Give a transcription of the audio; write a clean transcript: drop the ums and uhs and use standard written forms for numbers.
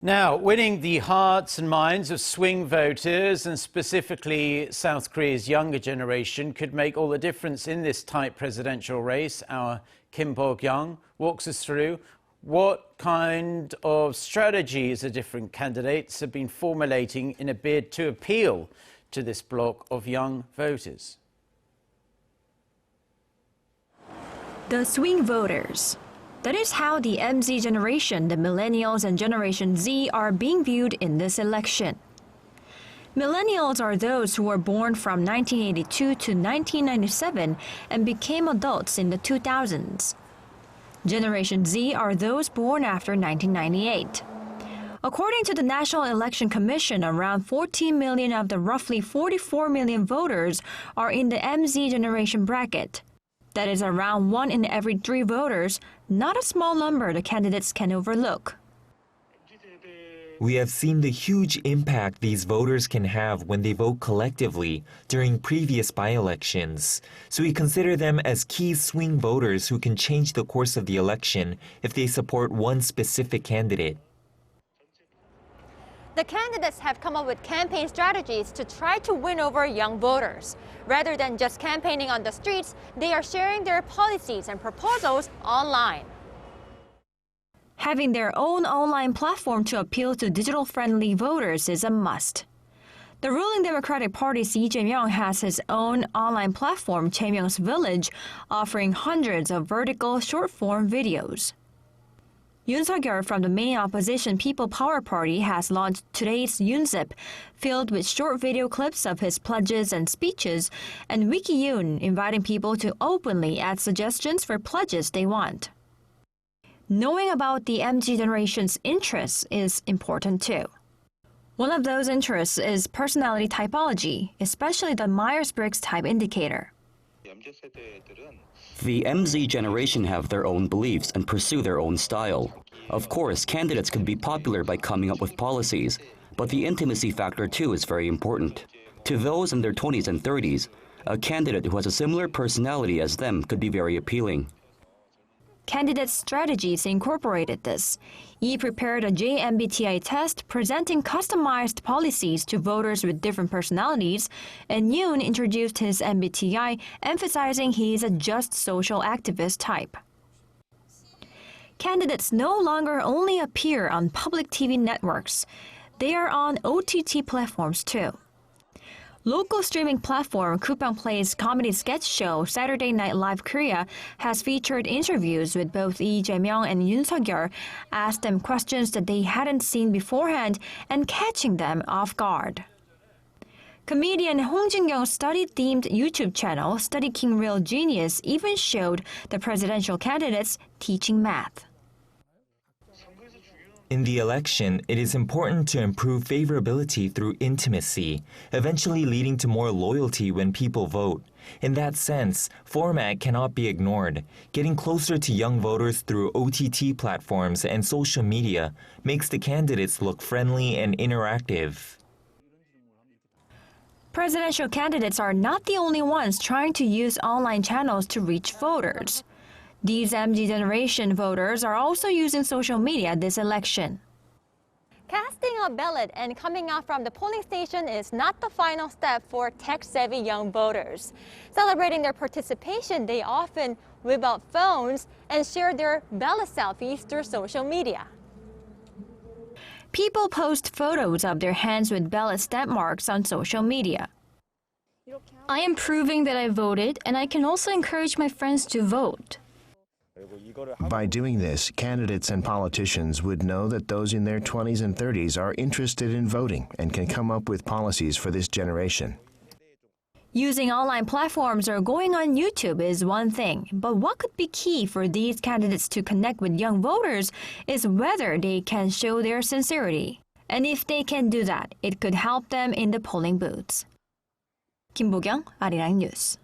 Now, winning the hearts and minds of swing voters, and specifically South Korea's younger generation, could make all the difference in this tight presidential race. Our Kim Bo-kyoung walks us through what kind of strategies the different candidates have been formulating in a bid to appeal to this bloc of young voters. The swing voters. That is how the MZ generation, the Millennials and Generation Z, are being viewed in this election. Millennials are those who were born from 1982 to 1997 and became adults in the 2000s. Generation Z are those born after 1998. According to the National Election Commission, around 14 million of the roughly 44 million voters are in the MZ generation bracket. That is around 1 in every 3 voters, not a small number the candidates can overlook. We have seen the huge impact these voters can have when they vote collectively during previous by-elections, so we consider them as key swing voters who can change the course of the election if they support one specific candidate. The candidates have come up with campaign strategies to try to win over young voters. Rather than just campaigning on the streets, they are sharing their policies and proposals online. Having their own online platform to appeal to digital-friendly voters is a must. The ruling Democratic Party's Lee Jae-myung has his own online platform, Jae-myung's Village, offering hundreds of vertical short-form videos. Yoon Suk-yeol from the main opposition People Power Party has launched today's Yoonzip, filled with short video clips of his pledges and speeches, and Wiki Yoon, inviting people to openly add suggestions for pledges they want. Knowing about the MZ generation's interests is important too. One of those interests is personality typology, especially the Myers-Briggs type indicator. The MZ generation have their own beliefs and pursue their own style. Of course, candidates could be popular by coming up with policies, but the intimacy factor too is very important. To those in their 20s and 30s, a candidate who has a similar personality as them could be very appealing. Candidates' strategies incorporated this. He prepared a JMBTI test presenting customized policies to voters with different personalities, and Yoon introduced his MBTI, emphasizing he is a just social activist type. Candidates no longer only appear on public TV networks. They are on OTT platforms too. Local streaming platform Coupang Play's comedy sketch show Saturday Night Live Korea has featured interviews with both Lee Jae-myung and Yoon Suk-yeol, asked them questions that they hadn't seen beforehand and catching them off guard. Comedian Hong Jin-kyung's study-themed YouTube channel, Study King Real Genius, even showed the presidential candidates teaching math. In the election, it is important to improve favorability through intimacy, eventually leading to more loyalty when people vote. In that sense, format cannot be ignored. Getting closer to young voters through OTT platforms and social media makes the candidates look friendly and interactive. Presidential candidates are not the only ones trying to use online channels to reach voters. These MZ generation voters are also using social media this election. Casting a ballot and coming out from the polling station is not the final step for tech-savvy young voters. Celebrating their participation, they often whip out phones and share their ballot selfies through social media. People post photos of their hands with ballot stamp marks on social media. I am proving that I voted, and I can also encourage my friends to vote. By doing this, candidates and politicians would know that those in their 20s and 30s are interested in voting and can come up with policies for this generation. Using online platforms or going on YouTube is one thing, but what could be key for these candidates to connect with young voters is whether they can show their sincerity. And if they can do that, it could help them in the polling booths. Kim Bo-kyoung, Arirang News.